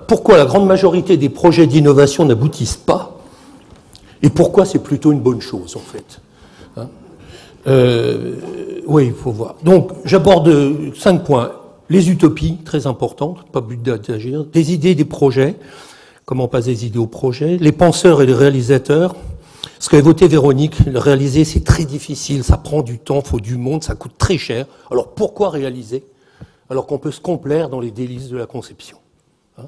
pourquoi la grande majorité des projets d'innovation n'aboutissent pas et pourquoi c'est plutôt une bonne chose, en fait. Hein, oui, il faut voir. Donc, j'aborde 5 points. Les utopies, très importantes, pas but d'agir. Des idées, des projets. Comment passer des idées aux projets. Les penseurs et les réalisateurs. Ce qu'avait voté Véronique, le réaliser, c'est très difficile, ça prend du temps, il faut du monde, ça coûte très cher. Alors pourquoi réaliser alors qu'on peut se complaire dans les délices de la conception, hein,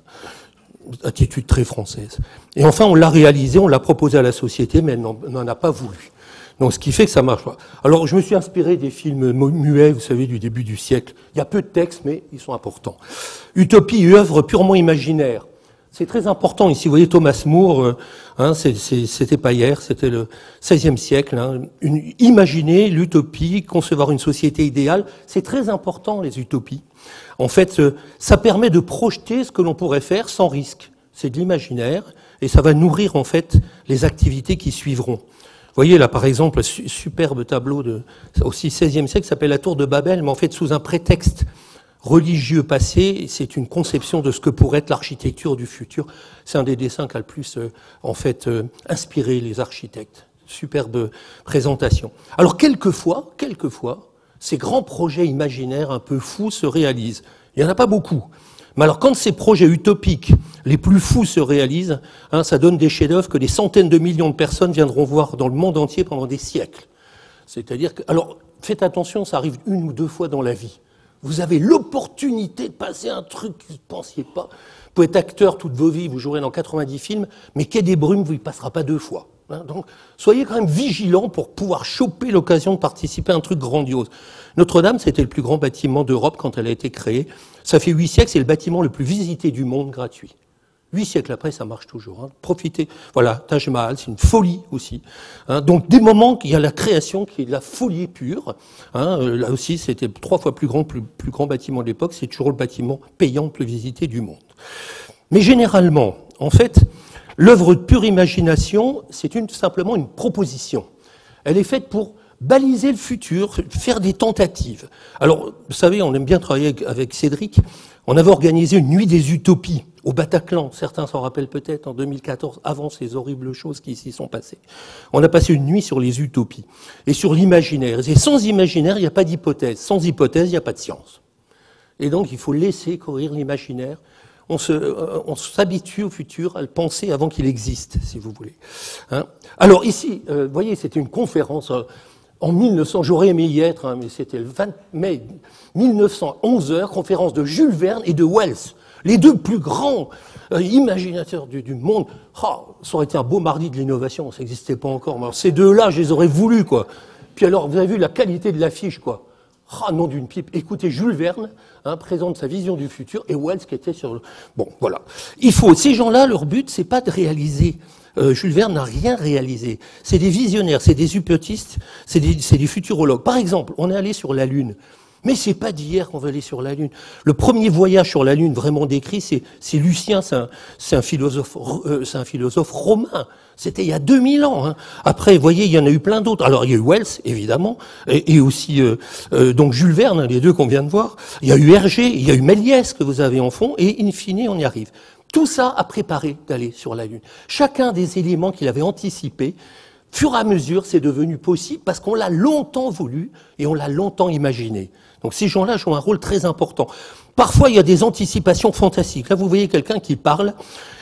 attitude très française. Et enfin, on l'a réalisé, on l'a proposé à la société, mais elle n'en a pas voulu. Donc ce qui fait que ça marche pas. Alors je me suis inspiré des films muets, vous savez, du début du siècle. Il y a peu de textes, mais ils sont importants. Utopie et œuvre purement imaginaire. C'est très important ici. Vous voyez Thomas More, hein, c'était pas hier, c'était le XVIe siècle. Hein, imaginer l'utopie, concevoir une société idéale, c'est très important les utopies. En fait, ça permet de projeter ce que l'on pourrait faire sans risque. C'est de l'imaginaire et ça va nourrir en fait les activités qui suivront. Vous voyez là par exemple, un superbe tableau de aussi XVIe siècle qui s'appelle la Tour de Babel, mais en fait sous un prétexte religieux passé, c'est une conception de ce que pourrait être l'architecture du futur. C'est un des dessins qui a le plus, inspiré les architectes. Superbe présentation. Alors, quelquefois, ces grands projets imaginaires un peu fous se réalisent. Il n'y en a pas beaucoup. Mais alors, quand ces projets utopiques les plus fous se réalisent, hein, ça donne des chefs-d'œuvre que des centaines de millions de personnes viendront voir dans le monde entier pendant des siècles. C'est-à-dire que, alors, faites attention, ça arrive 1 ou 2 fois dans la vie. Vous avez l'opportunité de passer un truc que vous ne pensiez pas. Vous pouvez être acteur toute vos vies, vous jouerez dans 90 films, mais Quai des Brumes, vous n'y passera pas 2 fois. Hein, donc, soyez quand même vigilants pour pouvoir choper l'occasion de participer à un truc grandiose. Notre-Dame, c'était le plus grand bâtiment d'Europe quand elle a été créée. Ça fait 8 siècles, c'est le bâtiment le plus visité du monde gratuit. 8 siècles après, ça marche toujours. Hein. Profitez. Voilà, Taj Mahal, c'est une folie aussi. Hein. Donc, des moments qu'il y a la création qui est de la folie pure. Hein. Là aussi, c'était 3 fois plus grand bâtiment de l'époque. C'est toujours le bâtiment payant le plus visité du monde. Mais généralement, en fait, l'œuvre de pure imagination, c'est simplement une proposition. Elle est faite pour baliser le futur, faire des tentatives. Alors, vous savez, on aime bien travailler avec Cédric. On avait organisé une nuit des utopies au Bataclan. Certains s'en rappellent peut-être en 2014, avant ces horribles choses qui s'y sont passées. On a passé une nuit sur les utopies et sur l'imaginaire. Et sans imaginaire, il n'y a pas d'hypothèse. Sans hypothèse, il n'y a pas de science. Et donc, il faut laisser courir l'imaginaire. On s'habitue au futur à le penser avant qu'il existe, si vous voulez. Hein. Alors ici, vous voyez, c'était une conférence en 1900, j'aurais aimé y être, hein, mais c'était le 20 mai 1911, conférence de Jules Verne et de Wells, les 2 plus grands imaginateurs du monde. Oh, ça aurait été un beau mardi de l'innovation, ça n'existait pas encore. Mais alors, ces 2-là, je les aurais voulu, quoi. Puis alors, vous avez vu la qualité de l'affiche, quoi. Ah, nom d'une pipe. Écoutez, Jules Verne présente sa vision du futur et Wells qui était sur le... Bon, voilà. Ces gens-là, leur but, c'est pas de réaliser. Jules Verne n'a rien réalisé. C'est des visionnaires, c'est des utopistes, c'est des futurologues. Par exemple, on est allé sur la Lune. Mais c'est pas d'hier qu'on va aller sur la Lune. Le premier voyage sur la Lune vraiment décrit, c'est Lucien, c'est un philosophe romain. C'était il y a 2000 ans. Hein. Après, vous voyez, il y en a eu plein d'autres. Alors, il y a eu Wells, évidemment, et aussi donc Jules Verne, les 2 qu'on vient de voir. Il y a eu Hergé, il y a eu Méliès que vous avez en fond, et in fine, on y arrive. Tout ça a préparé d'aller sur la Lune. Chacun des éléments qu'il avait anticipés, fur et à mesure, c'est devenu possible parce qu'on l'a longtemps voulu et on l'a longtemps imaginé. Donc ces gens-là jouent un rôle très important. Parfois, il y a des anticipations fantastiques. Là, vous voyez quelqu'un qui parle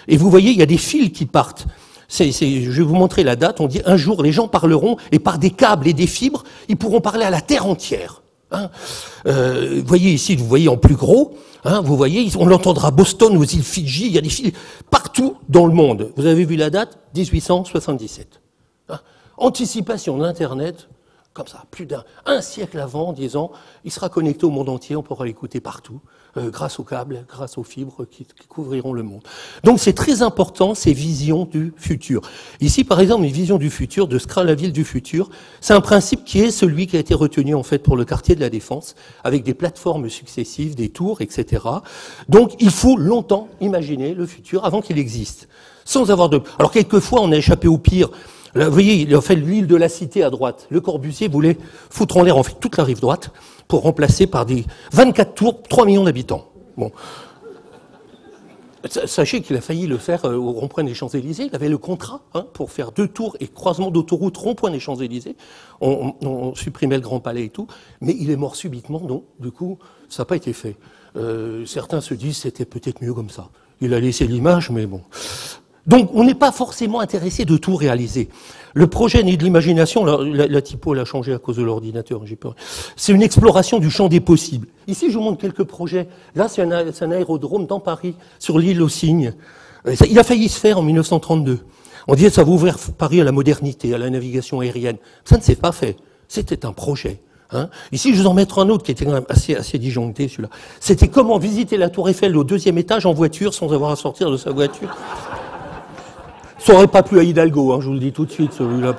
et vous voyez, il y a des fils qui partent. Je vais vous montrer la date. On dit un jour, les gens parleront et par des câbles et des fibres, ils pourront parler à la Terre entière. Hein, vous voyez ici, vous voyez en plus gros, hein, vous voyez, on l'entendra à Boston, aux îles Fidji, il y a des fils partout dans le monde. Vous avez vu la date 1877. Hein, anticipation d'Internet, comme ça, plus d'un siècle avant, en disant, il sera connecté au monde entier, on pourra l'écouter partout, grâce aux câbles, grâce aux fibres qui couvriront le monde. Donc c'est très important, ces visions du futur. Ici, par exemple, une vision du futur, de ce qu'est la ville du futur, c'est un principe qui est celui qui a été retenu en fait pour le quartier de la Défense, avec des plateformes successives, des tours, etc. Donc il faut longtemps imaginer le futur avant qu'il existe, sans avoir de... Alors quelquefois, on a échappé au pire. Là, vous voyez, il a fait l'île de la Cité à droite. Le Corbusier voulait foutre en l'air en fait toute la rive droite pour remplacer par des 24 tours, 3 millions d'habitants. Bon. Sachez qu'il a failli le faire au rond-point des Champs-Élysées. Il avait le contrat pour faire 2 tours et croisement d'autoroute rond-point des Champs-Élysées. On supprimait le Grand Palais et tout, mais il est mort subitement, donc du coup, ça n'a pas été fait. Certains se disent c'était peut-être mieux comme ça. Il a laissé l'image, mais bon. Donc, on n'est pas forcément intéressé de tout réaliser. Le projet n'est de l'imagination, la typo l'a changé à cause de l'ordinateur, j'ai peur. C'est une exploration du champ des possibles. Ici, je vous montre quelques projets. Là, c'est un aérodrome dans Paris, sur l'île aux Cygnes. Il a failli se faire en 1932. On disait que ça va ouvrir Paris à la modernité, à la navigation aérienne. Ça ne s'est pas fait. C'était un projet. Ici, je vous en mettre un autre qui était quand même assez disjoncté, celui-là. C'était comment visiter la Tour Eiffel au 2e étage en voiture sans avoir à sortir de sa voiture. Ça n'aurait pas plu à Hidalgo, je vous le dis tout de suite, celui-là.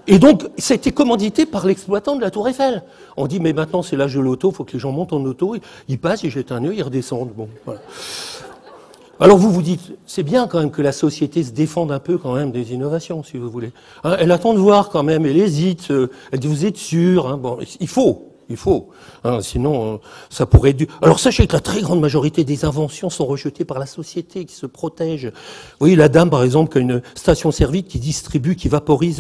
Et donc, c'était commandité par l'exploitant de la Tour Eiffel. On dit, mais maintenant, c'est l'âge de l'auto, il faut que les gens montent en auto, ils passent, ils jettent un œil, ils redescendent. Bon, voilà. Alors vous vous dites, c'est bien quand même que la société se défende un peu quand même des innovations, si vous voulez. Elle attend de voir quand même, elle hésite, elle dit, vous êtes sûr, bon, il faut. Sinon ça pourrait être Alors sachez que la très grande majorité des inventions sont rejetées par la société qui se protège. Vous voyez la dame par exemple qui a une station-service qui distribue, qui vaporise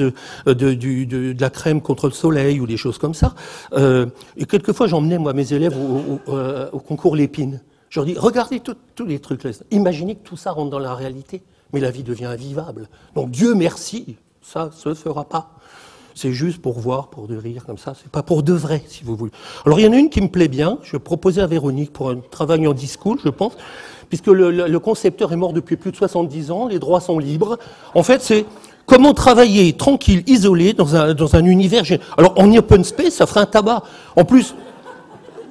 de la crème contre le soleil ou des choses comme ça. Et quelquefois j'emmenais moi mes élèves au concours Lépine. Je leur dis regardez tous les trucs là. Imaginez que tout ça rentre dans la réalité, mais la vie devient invivable. Donc Dieu merci, ça se fera pas. C'est juste pour voir, pour de rire, comme ça. C'est pas pour de vrai, si vous voulez. Alors, il y en a une qui me plaît bien. Je vais proposer à Véronique pour un travail en discours, je pense, puisque le concepteur est mort depuis plus de 70 ans, les droits sont libres. En fait, c'est comment travailler tranquille, isolé, dans un univers... Alors, en open space, ça ferait un tabac. En plus,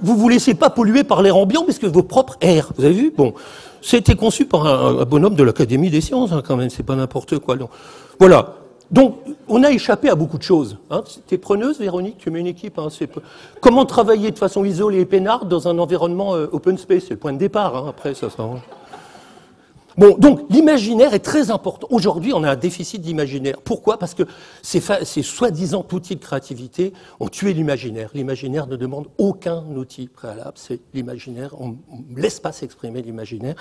vous vous laissez pas polluer par l'air ambiant, parce que vos propres airs. Vous avez vu? Bon. C'était conçu par un bonhomme de l'Académie des sciences, quand même. C'est pas n'importe quoi. Donc, voilà. Donc, on a échappé à beaucoup de choses. T'es preneuse, Véronique, tu mets une équipe. Comment travailler de façon isolée et peinarde dans un environnement open space? C'est le point de départ, après ça s'arrange. Bon, donc l'imaginaire est très important. Aujourd'hui, on a un déficit d'imaginaire. Pourquoi? Parce que ces soi-disant outils de créativité ont tué l'imaginaire. L'imaginaire ne demande aucun outil préalable. C'est l'imaginaire. On ne laisse pas s'exprimer l'imaginaire.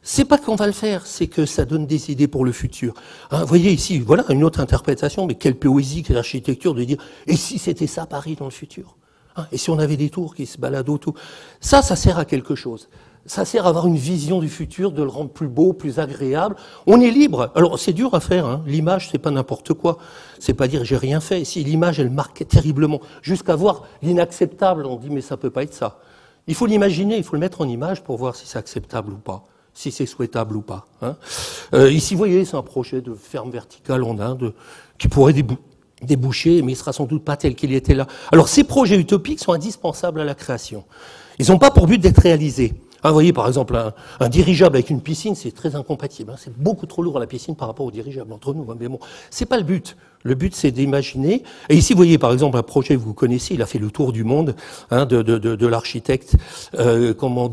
C'est pas qu'on va le faire, c'est que ça donne des idées pour le futur. Vous voyez ici, voilà une autre interprétation, mais quelle poésie, quelle architecture de dire « et si c'était ça Paris dans le futur ?» Et si on avait des tours qui se baladent autour? Ça sert à quelque chose. Ça sert à avoir une vision du futur, de le rendre plus beau, plus agréable. On est libre. Alors, c'est dur à faire, L'image, c'est pas n'importe quoi. C'est pas dire j'ai rien fait. Si l'image, elle marque terriblement, jusqu'à voir l'inacceptable, on dit mais ça peut pas être ça. Il faut l'imaginer, il faut le mettre en image pour voir si c'est acceptable ou pas, si c'est souhaitable ou pas. Ici, vous voyez, c'est un projet de ferme verticale en Inde qui pourrait déboucher, mais il sera sans doute pas tel qu'il était là. Alors, ces projets utopiques sont indispensables à la création. Ils n'ont pas pour but d'être réalisés. Vous voyez, par exemple, un dirigeable avec une piscine, c'est très incompatible. C'est beaucoup trop lourd la piscine par rapport au dirigeable, entre nous. Mais bon, c'est pas le but. Le but, c'est d'imaginer. Et ici, vous voyez, par exemple, un projet que vous connaissez, il a fait le tour du monde, de l'architecte, comment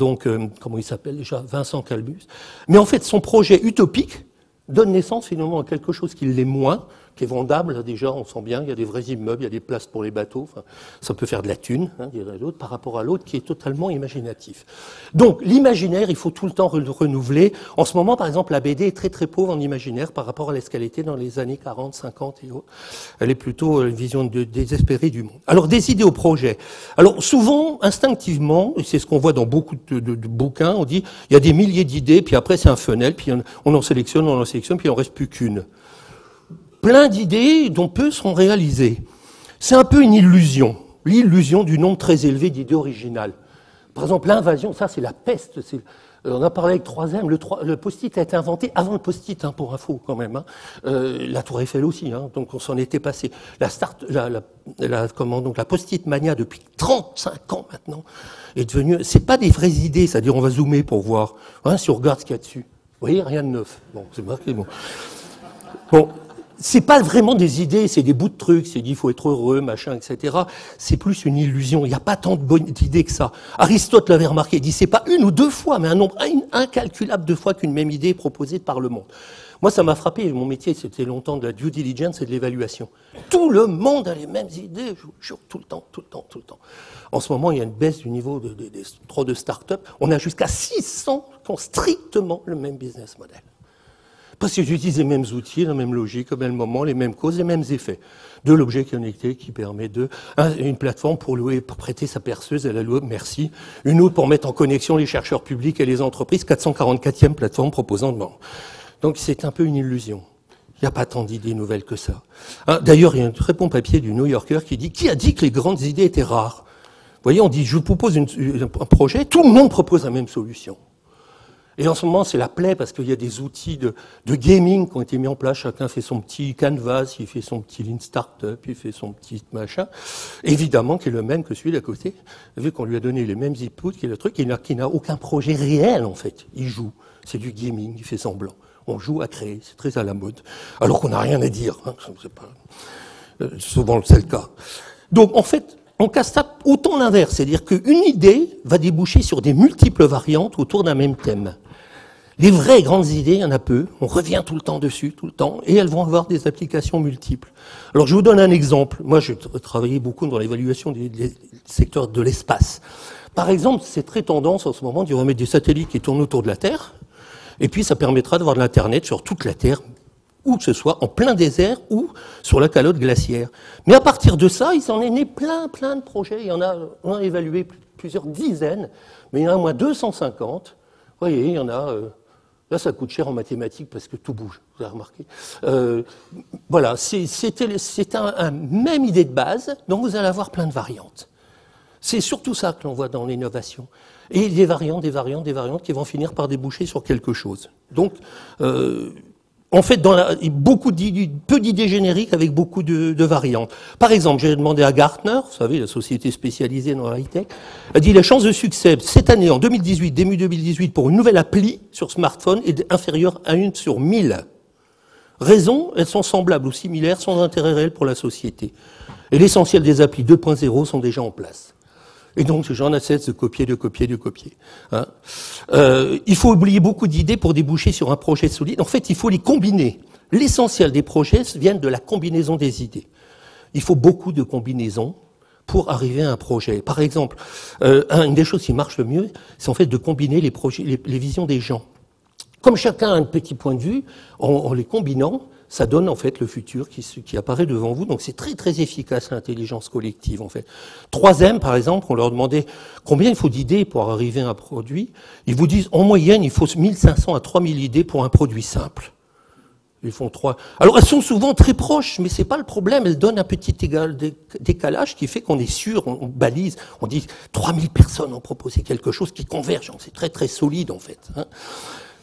il s'appelle déjà, Vincent Calbus. Mais en fait, son projet utopique donne naissance finalement à quelque chose qui l'est moins, qui est vendable, déjà, on sent bien, il y a des vrais immeubles, il y a des places pour les bateaux, ça peut faire de la thune, dirait l'autre, par rapport à l'autre qui est totalement imaginatif. Donc, l'imaginaire, il faut tout le temps renouveler. En ce moment, par exemple, la BD est très très pauvre en imaginaire par rapport à ce qu'elle était dans les années 40, 50 et autres. Elle est plutôt une vision désespérée du monde. Alors, des idées au projet. Alors, souvent, instinctivement, et c'est ce qu'on voit dans beaucoup de bouquins, on dit, il y a des milliers d'idées, puis après c'est un funnel, puis on en sélectionne, puis il en reste plus qu'une. Plein d'idées dont peu seront réalisées. C'est un peu une illusion, l'illusion du nombre très élevé d'idées originales. Par exemple, l'invasion, ça c'est la peste. On a parlé avec 3M, le post-it a été inventé avant le post-it, pour info quand même. La Tour Eiffel aussi, donc on s'en était passé. La post-it mania depuis 35 ans maintenant est devenue. C'est pas des vraies idées, c'est-à-dire on va zoomer pour voir, si on regarde ce qu'il y a dessus. Vous voyez, rien de neuf. Bon, c'est marqué, bon. C'est pas vraiment des idées, c'est des bouts de trucs, c'est dit il faut être heureux, machin, etc. C'est plus une illusion, il n'y a pas tant de bonnes idées que ça. Aristote l'avait remarqué, il dit c'est pas une ou deux fois, mais un nombre incalculable de fois qu'une même idée est proposée par le monde. Moi, ça m'a frappé. Mon métier, c'était longtemps de la due diligence et de l'évaluation. Tout le monde a les mêmes idées, je vous jure, tout le temps. En ce moment, il y a une baisse du niveau trop de start-up. On a jusqu'à 600 qui ont strictement le même business model. Parce qu'ils utilisent les mêmes outils, la même logique, au même moment, les mêmes causes, les mêmes effets. De l'objet connecté qui permet une plateforme pour prêter sa perceuse, elle a loué, merci. Une autre pour mettre en connexion les chercheurs publics et les entreprises, 444e plateforme proposant de vendre. Donc c'est un peu une illusion. Il n'y a pas tant d'idées nouvelles que ça. D'ailleurs, il y a un très bon papier du New Yorker qui a dit que les grandes idées étaient rares. Vous voyez, on dit, je vous propose un projet, tout le monde propose la même solution. Et en ce moment, c'est la plaie parce qu'il y a des outils de gaming qui ont été mis en place. Chacun fait son petit canvas, il fait son petit lean startup, il fait son petit machin. Évidemment, qui est le même que celui d'à côté. Vu qu'on lui a donné les mêmes inputs, qui est le truc, qui n'a aucun projet réel, en fait. Il joue. C'est du gaming, il fait semblant. On joue à créer, c'est très à la mode. Alors qu'on n'a rien à dire. Hein. C'est pas... souvent, c'est le cas. Donc, en fait, on casse ça autant l'inverse. C'est-à-dire qu'une idée va déboucher sur des multiples variantes autour d'un même thème. Les vraies grandes idées, il y en a peu. On revient tout le temps dessus, tout le temps, et elles vont avoir des applications multiples. Alors, je vous donne un exemple. Moi, j'ai travaillé beaucoup dans l'évaluation des secteurs de l'espace. Par exemple, c'est très tendance en ce moment de remettre des satellites qui tournent autour de la Terre, et puis ça permettra d'avoir de l'Internet sur toute la Terre, où que ce soit, en plein désert ou sur la calotte glaciaire. Mais à partir de ça, il s'en est né plein de projets. On a évalué plusieurs dizaines, mais il y en a au moins 250. Vous voyez, il y en a... là, ça coûte cher en mathématiques parce que tout bouge, vous avez remarqué. Voilà, c'est un même idée de base, donc vous allez avoir plein de variantes. C'est surtout ça que l'on voit dans l'innovation. Et des variantes qui vont finir par déboucher sur quelque chose. Donc, en fait, peu d'idées génériques avec beaucoup de variantes. Par exemple, j'ai demandé à Gartner, vous savez, la société spécialisée dans la high-tech, a dit la chance de succès cette année, en 2018, début 2018, pour une nouvelle appli sur smartphone est inférieure à 1 sur 1000. Raison, elles sont semblables ou similaires, sans intérêt réel pour la société. Et l'essentiel des applis 2.0 sont déjà en place. Et donc, j'en ai cesse de copier. Hein. Il faut oublier beaucoup d'idées pour déboucher sur un projet solide. En fait, il faut les combiner. L'essentiel des projets vient de la combinaison des idées. Il faut beaucoup de combinaisons pour arriver à un projet. Par exemple, une des choses qui marche le mieux, c'est en fait de combiner les projets, les visions des gens. Comme chacun a un petit point de vue, en les combinant, ça donne en fait le futur qui apparaît devant vous. Donc c'est très efficace l'intelligence collective en fait. 3M par exemple, on leur demandait combien il faut d'idées pour arriver à un produit. Ils vous disent en moyenne il faut 1500 à 3000 idées pour un produit simple. Ils font 3. Alors elles sont souvent très proches, mais c'est pas le problème. Elles donnent un petit décalage qui fait qu'on est sûr, on balise, on dit 3000 personnes ont proposé quelque chose qui converge. C'est très solide en fait. Hein.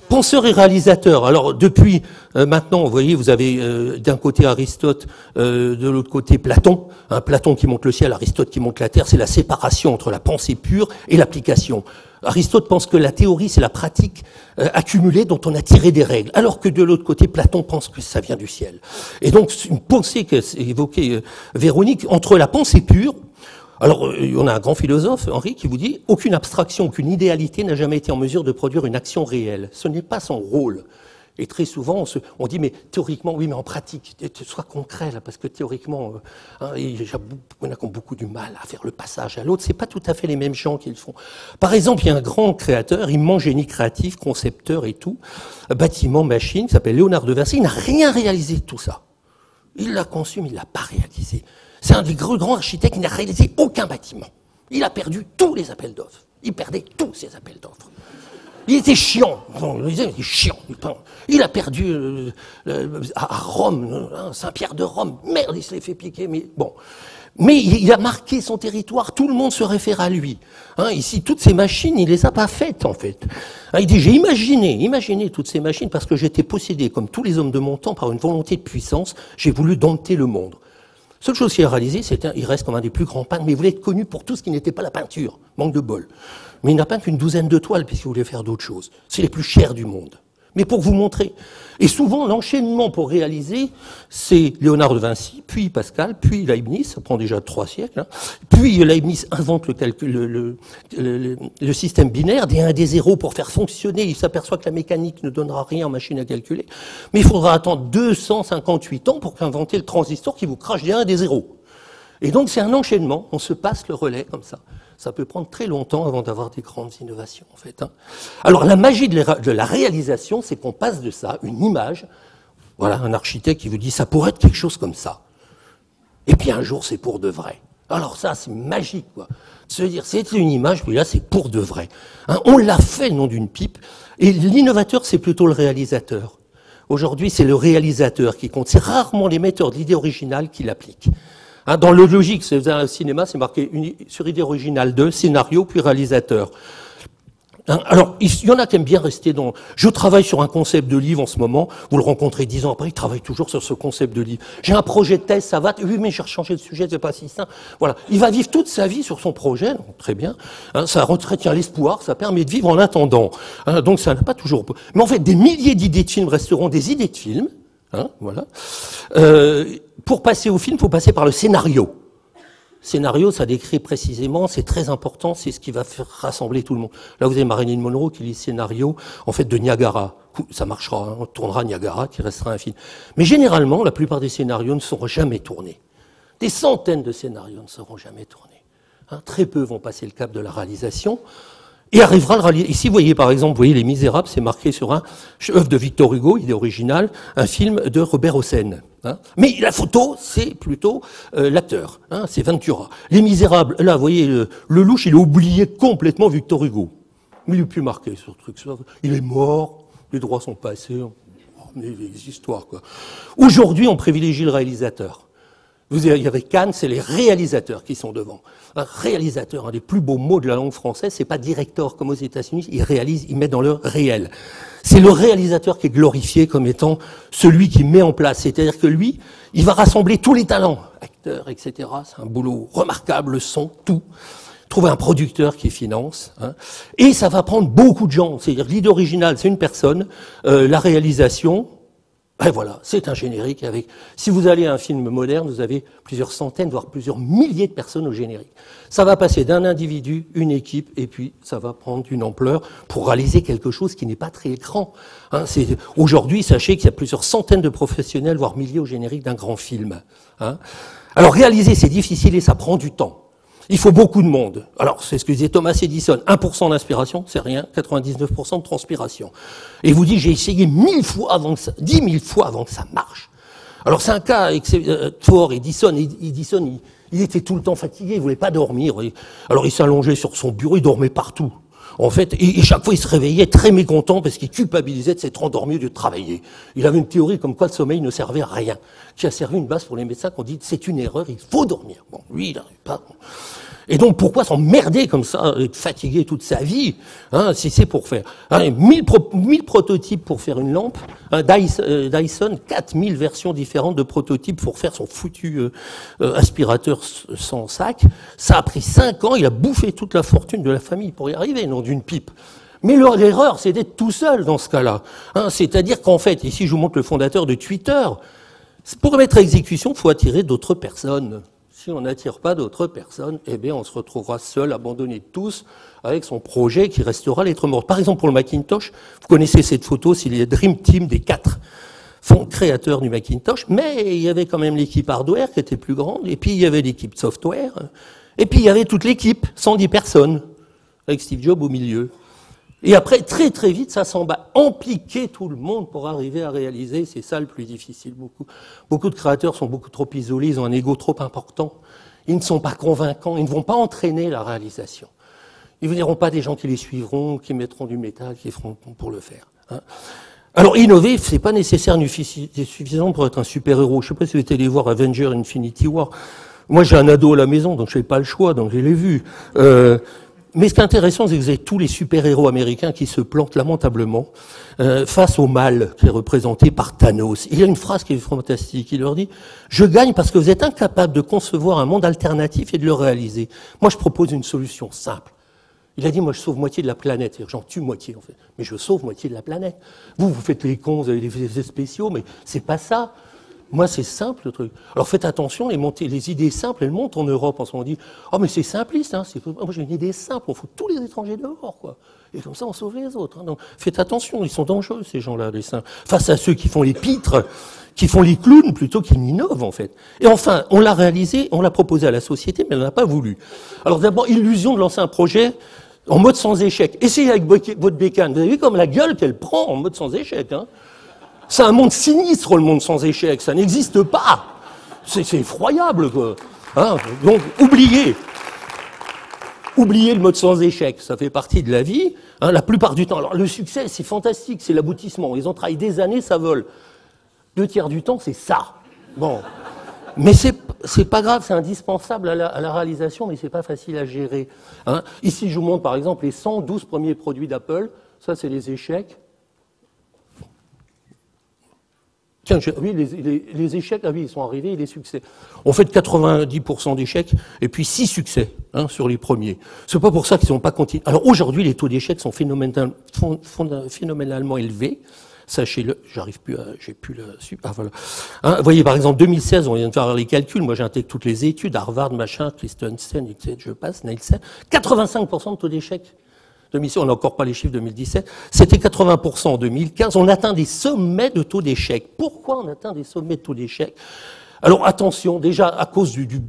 Penseurs et réalisateurs. Alors depuis maintenant, vous voyez, vous avez d'un côté Aristote, de l'autre côté Platon. Platon qui montre le ciel, Aristote qui montre la terre. C'est la séparation entre la pensée pure et l'application. Aristote pense que la théorie, c'est la pratique accumulée dont on a tiré des règles, alors que de l'autre côté, Platon pense que ça vient du ciel. Et donc, une pensée qu'évoquait Véronique, entre la pensée pure. Alors, on a un grand philosophe, Henri, qui vous dit « Aucune abstraction, aucune idéalité n'a jamais été en mesure de produire une action réelle. Ce n'est pas son rôle. » Et très souvent, on dit « Mais théoriquement, oui, mais en pratique, sois concret, là, parce que théoriquement, il y en a qui ont beaucoup du mal à faire le passage à l'autre. C'est pas tout à fait les mêmes gens qui le font. » Par exemple, il y a un grand créateur, immense génie créatif, concepteur et tout, bâtiment, machine, qui s'appelle Léonard de Vinci. Il n'a rien réalisé de tout ça. Il l'a conçu, mais il l'a pas réalisé. C'est un des grands architectes qui n'a réalisé aucun bâtiment. Il a perdu tous les appels d'offres. Il perdait tous ses appels d'offres. Il était chiant. Il était chiant. Il a perdu à Rome, Saint-Pierre de Rome. Merde, il se l'est fait piquer. Mais bon. Mais il a marqué son territoire. Tout le monde se réfère à lui. Ici, toutes ces machines, il les a pas faites, en fait. Il dit, j'ai imaginé toutes ces machines parce que j'étais possédé, comme tous les hommes de mon temps, par une volonté de puissance. J'ai voulu dompter le monde. Seule chose qu'il a réalisée, il reste comme un des plus grands peintres, mais il voulait être connu pour tout ce qui n'était pas la peinture. Manque de bol. Mais il n'a peint qu'une douzaine de toiles, puisqu'il voulait faire d'autres choses. C'est les plus chers du monde. Mais pour vous montrer. Et souvent, l'enchaînement pour réaliser, c'est Léonard de Vinci, puis Pascal, puis Leibniz, ça prend déjà 3 siècles, hein. Puis Leibniz invente le système binaire, des 1 des 0 pour faire fonctionner, il s'aperçoit que la mécanique ne donnera rien en machine à calculer, mais il faudra attendre 258 ans pour inventer le transistor qui vous crache des 1 des 0. Et donc c'est un enchaînement, on se passe le relais comme ça. Ça peut prendre très longtemps avant d'avoir des grandes innovations, en fait, hein. Alors, la magie de la réalisation, c'est qu'on passe de ça, une image, voilà, un architecte qui vous dit, ça pourrait être quelque chose comme ça. Et puis, un jour, c'est pour de vrai. Alors ça, c'est magique, quoi. De se dire, c'est une image, puis là, c'est pour de vrai. Hein, on l'a fait, non d'une pipe. Et l'innovateur, c'est plutôt le réalisateur. Aujourd'hui, c'est le réalisateur qui compte. C'est rarement l'émetteur de l'idée originale qui l'applique. Hein, dans le logique, c'est un cinéma, c'est marqué sur idée originale 2, scénario, puis réalisateur. Hein, alors, il y en a qui aiment bien rester dans... Je travaille sur un concept de livre en ce moment, vous le rencontrez 10 ans après, il travaille toujours sur ce concept de livre. J'ai un projet de thèse, ça va, oui, mais j'ai changé de sujet, c'est pas si simple. Voilà, il va vivre toute sa vie sur son projet, donc, très bien. Hein, ça retient l'espoir, ça permet de vivre en attendant. Hein, donc ça n'a pas toujours... Mais en fait, des milliers d'idées de films resteront des idées de films. Hein, voilà. Pour passer au film, il faut passer par le scénario. Scénario, ça décrit précisément, c'est très important, c'est ce qui va faire rassembler tout le monde. Là, vous avez Marilyn Monroe qui lit scénario, en fait, de Niagara. Ça marchera, hein, on tournera Niagara, qui restera un film. Mais généralement, la plupart des scénarios ne seront jamais tournés. Des centaines de scénarios ne seront jamais tournés. Hein, très peu vont passer le cap de la réalisation. Et arrivera le réalisateur. Ici, vous voyez, par exemple, vous voyez Les Misérables, c'est marqué sur un œuvre de Victor Hugo, idée originale, un film de Robert Hossein. Hein. Mais la photo, c'est plutôt l'acteur, hein, c'est Ventura. Les Misérables, là, vous voyez, le louche, il a oublié complètement Victor Hugo. Mais il est plus marqué sur le truc. Il est mort, les droits sont passés. Oh, mais des histoires, quoi. Aujourd'hui, on privilégie le réalisateur. Il y avait Cannes, c'est les réalisateurs qui sont devant. Un réalisateur, un des plus beaux mots de la langue française, c'est pas directeur comme aux États-Unis, il réalise, il met dans le réel. C'est le réalisateur qui est glorifié comme étant celui qui met en place. C'est-à-dire que lui, il va rassembler tous les talents, acteurs, etc. C'est un boulot remarquable, le son, tout. Trouver un producteur qui finance. Hein. Et ça va prendre beaucoup de gens. C'est-à-dire l'idée originale, c'est une personne, la réalisation. Et voilà, c'est un générique avec... Si vous allez à un film moderne, vous avez plusieurs centaines, voire plusieurs milliers de personnes au générique. Ça va passer d'un individu, une équipe, et puis ça va prendre une ampleur pour réaliser quelque chose qui n'est pas très grand. Hein, aujourd'hui, sachez qu'il y a plusieurs centaines de professionnels, voire milliers au générique d'un grand film. Hein. Alors réaliser, c'est difficile et ça prend du temps. Il faut beaucoup de monde. Alors, c'est ce que disait Thomas Edison. 1% d'inspiration, c'est rien. 99% de transpiration. Et vous dites, j'ai essayé 1000 fois avant que ça, 10 000 fois avant que ça marche. Alors, c'est un cas fort. Edison, il était tout le temps fatigué, il voulait pas dormir. Alors, il s'allongeait sur son bureau, il dormait partout. En fait, et chaque fois, il se réveillait très mécontent parce qu'il culpabilisait de s'être endormi au lieu de travailler. Il avait une théorie comme quoi le sommeil ne servait à rien, qui a servi une base pour les médecins qui ont dit c'est une erreur, il faut dormir. Bon, lui, il n'arrive pas. Et donc, pourquoi s'emmerder comme ça, être fatigué toute sa vie, hein, si c'est pour faire 1000 prototypes pour faire une lampe, Dyson, 4000 versions différentes de prototypes pour faire son foutu aspirateur sans sac. Ça a pris 5 ans, il a bouffé toute la fortune de la famille pour y arriver, non d'une pipe. Mais l'erreur, c'est d'être tout seul dans ce cas-là. Hein, c'est-à-dire qu'en fait, ici je vous montre le fondateur de Twitter, pour mettre à exécution, il faut attirer d'autres personnes. Si on n'attire pas d'autres personnes, eh bien, on se retrouvera seul, abandonné de tous, avec son projet qui restera lettre morte. Par exemple, pour le Macintosh, vous connaissez cette photo, c'est les Dream Team des 4 créateurs du Macintosh, mais il y avait quand même l'équipe hardware qui était plus grande, et puis il y avait l'équipe software, et puis il y avait toute l'équipe, 110 personnes, avec Steve Jobs au milieu. Et après, très très vite, ça s'en bat. Impliquer tout le monde pour arriver à réaliser, c'est ça le plus difficile. Beaucoup de créateurs sont beaucoup trop isolés, ils ont un ego trop important. Ils ne sont pas convaincants, ils ne vont pas entraîner la réalisation. Ils ne verront pas des gens qui les suivront, qui mettront du métal, qui feront pour le faire. Hein. Alors, innover, c'est pas nécessaire ni suffisant pour être un super-héros. Je sais pas si vous êtes allé voir Avengers Infinity War. Moi, j'ai un ado à la maison, donc je n'ai pas le choix, donc je l'ai vu. Mais ce qui est intéressant, c'est que vous avez tous les super-héros américains qui se plantent lamentablement face au mal qui est représenté par Thanos. Il y a une phrase qui est fantastique. Il leur dit « Je gagne parce que vous êtes incapable de concevoir un monde alternatif et de le réaliser. Moi, je propose une solution simple. Il a dit, moi, je sauve moitié de la planète. C'est-à-dire, j'en tue moitié, en fait. Mais je sauve moitié de la planète. Vous faites les cons, vous avez des effets spéciaux, mais c'est pas ça. Moi, c'est simple, le truc. Alors, faites attention, les idées simples, elles montent en Europe. En ce moment, on dit, oh, mais c'est simpliste, hein. Moi, j'ai une idée simple. On fout tous les étrangers dehors, quoi. Et comme ça, on sauve les autres. Hein. Donc, faites attention, ils sont dangereux, ces gens-là, les simples. Face à ceux qui font les pitres, qui font les clowns, plutôt qu'ils n'innovent, en fait. Et enfin, on l'a réalisé, on l'a proposé à la société, mais elle n'a pas voulu. Alors, d'abord, illusion de lancer un projet en mode sans échec. Essayez avec votre bécane. Vous avez vu comme la gueule qu'elle prend en mode sans échec, hein. C'est un monde sinistre, le monde sans échec. Ça n'existe pas. C'est effroyable, quoi. Hein, donc, oubliez le mode sans échec. Ça fait partie de la vie. Hein, la plupart du temps. Alors, le succès, c'est fantastique. C'est l'aboutissement. Ils ont travaillé des années, ça vole. 2/3 du temps, c'est ça. Bon. Mais c'est pas grave, c'est indispensable à la réalisation, mais c'est pas facile à gérer. Hein. Ici, je vous montre, par exemple, les 112 premiers produits d'Apple. Ça, c'est les échecs. Tiens, oui, les échecs, ah oui, ils sont arrivés, et les succès. On fait 90% d'échecs, et puis 6 succès, hein, sur les premiers. C'est pas pour ça qu'ils n'ont pas continué. Alors aujourd'hui, les taux d'échecs sont phénoménalement élevés. Sachez-le, j'ai plus le, ah voilà. Hein, vous voyez, par exemple, 2016, on vient de faire les calculs. Moi, j'intègre toutes les études, Harvard, machin, Christensen, etc., je passe, Nielsen. 85% de taux d'échec. On n'a encore pas les chiffres 2017. C'était 80% en 2015. On atteint des sommets de taux d'échec. Pourquoi on atteint des sommets de taux d'échec? Alors attention, déjà à cause du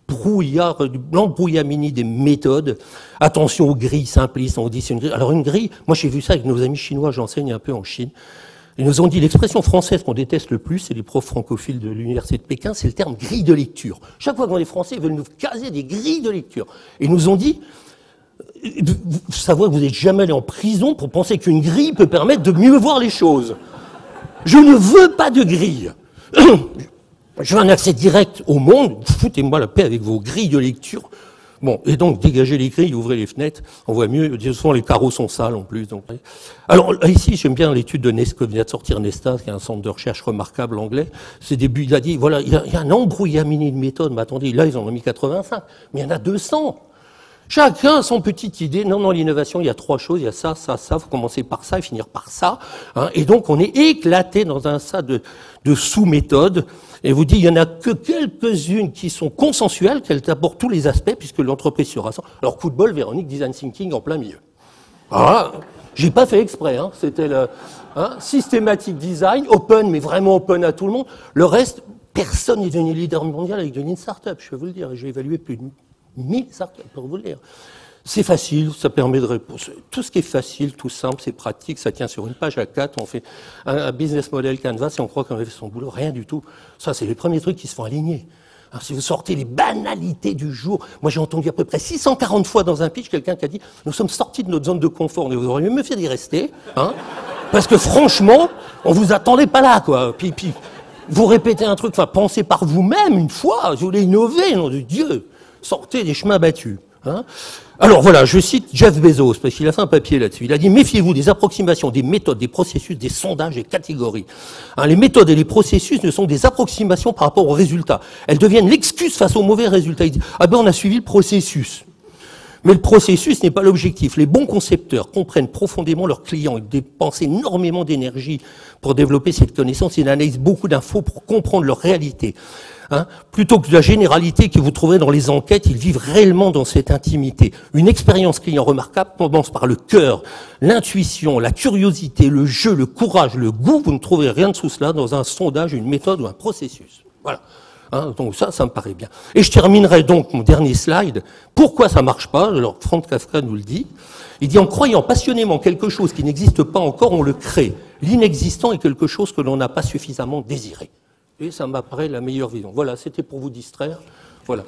brouillard, du l'embrouillamini des méthodes. Attention aux grilles simplistes. On dit c'est une grille. Alors une grille, moi j'ai vu ça avec nos amis chinois. J'enseigne un peu en Chine. Ils nous ont dit l'expression française qu'on déteste le plus, c'est les profs francophiles de l'université de Pékin, c'est le terme grille de lecture. Chaque fois qu'on est français, ils veulent nous caser des grilles de lecture. Ils nous ont dit, savoir que vous n'êtes jamais allé en prison pour penser qu'une grille peut permettre de mieux voir les choses. Je ne veux pas de grille. Je veux un accès direct au monde. Foutez-moi la paix avec vos grilles de lecture. Bon, et donc, dégagez les grilles, ouvrez les fenêtres, on voit mieux. Souvent, les carreaux sont sales, en plus. Donc. Alors, ici, j'aime bien l'étude de Nesta, que vient de sortir Nesta, qui est un centre de recherche remarquable anglais. C'est début, il a dit, voilà, il y a un embrouillamini de méthodes, mais attendez, là, ils en ont mis 85, mais il y en a 200. Chacun a son petite idée. Non, l'innovation, il y a 3 choses. Il y a ça, ça, ça. Faut commencer par ça et finir par ça. Hein. Et donc, on est éclaté dans un tas de sous-méthodes. Et vous dites, il y en a que quelques-unes qui sont consensuelles, qu'elles abordent tous les aspects, puisque l'entreprise se rassemble. Alors, coup de bol, Véronique, design thinking en plein milieu. Voilà. J'ai pas fait exprès, hein. C'était le, systématique design, open, mais vraiment open à tout le monde. Le reste, personne n'est devenu leader mondial avec une start-up, je peux vous le dire. J'ai évalué plus de 1000 startups, pour vous le dire. C'est facile, ça permet de répondre. Tout ce qui est facile, tout simple, c'est pratique, ça tient sur une page à 4, on fait un business model canvas et on croit qu'on a fait son boulot, rien du tout. Ça, c'est les premiers trucs qui se font aligner. Alors, si vous sortez les banalités du jour, moi j'ai entendu à peu près 640 fois dans un pitch quelqu'un qui a dit « Nous sommes sortis de notre zone de confort, vous auriez mieux fait d'y rester, hein, parce que franchement, on vous attendait pas là, quoi. » Puis vous répétez un truc, enfin, pensez par vous-même une fois, vous voulez innover, nom de Dieu. Sortez des chemins battus. Hein. Alors voilà, je cite Jeff Bezos, parce qu'il a fait un papier là-dessus. Il a dit, méfiez-vous des approximations, des méthodes, des processus, des sondages et catégories. Hein, les méthodes et les processus ne sont des approximations par rapport aux résultats. Elles deviennent l'excuse face aux mauvais résultats. Il dit, ah ben on a suivi le processus. Mais le processus n'est pas l'objectif. Les bons concepteurs comprennent profondément leurs clients. Ils dépensent énormément d'énergie pour développer cette connaissance. Ils analysent beaucoup d'infos pour comprendre leur réalité. Hein, plutôt que de la généralité que vous trouverez dans les enquêtes, ils vivent réellement dans cette intimité. Une expérience client remarquable commence par le cœur, l'intuition, la curiosité, le jeu, le courage, le goût. Vous ne trouverez rien de tout cela dans un sondage, une méthode ou un processus. Voilà. Hein, donc ça me paraît bien. Et je terminerai donc mon dernier slide. Pourquoi ça marche pas? Alors Franz Kafka nous le dit. Il dit, en croyant passionnément quelque chose qui n'existe pas encore, on le crée. L'inexistant est quelque chose que l'on n'a pas suffisamment désiré. Et ça m'apparaît la meilleure vision. Voilà, c'était pour vous distraire. Voilà.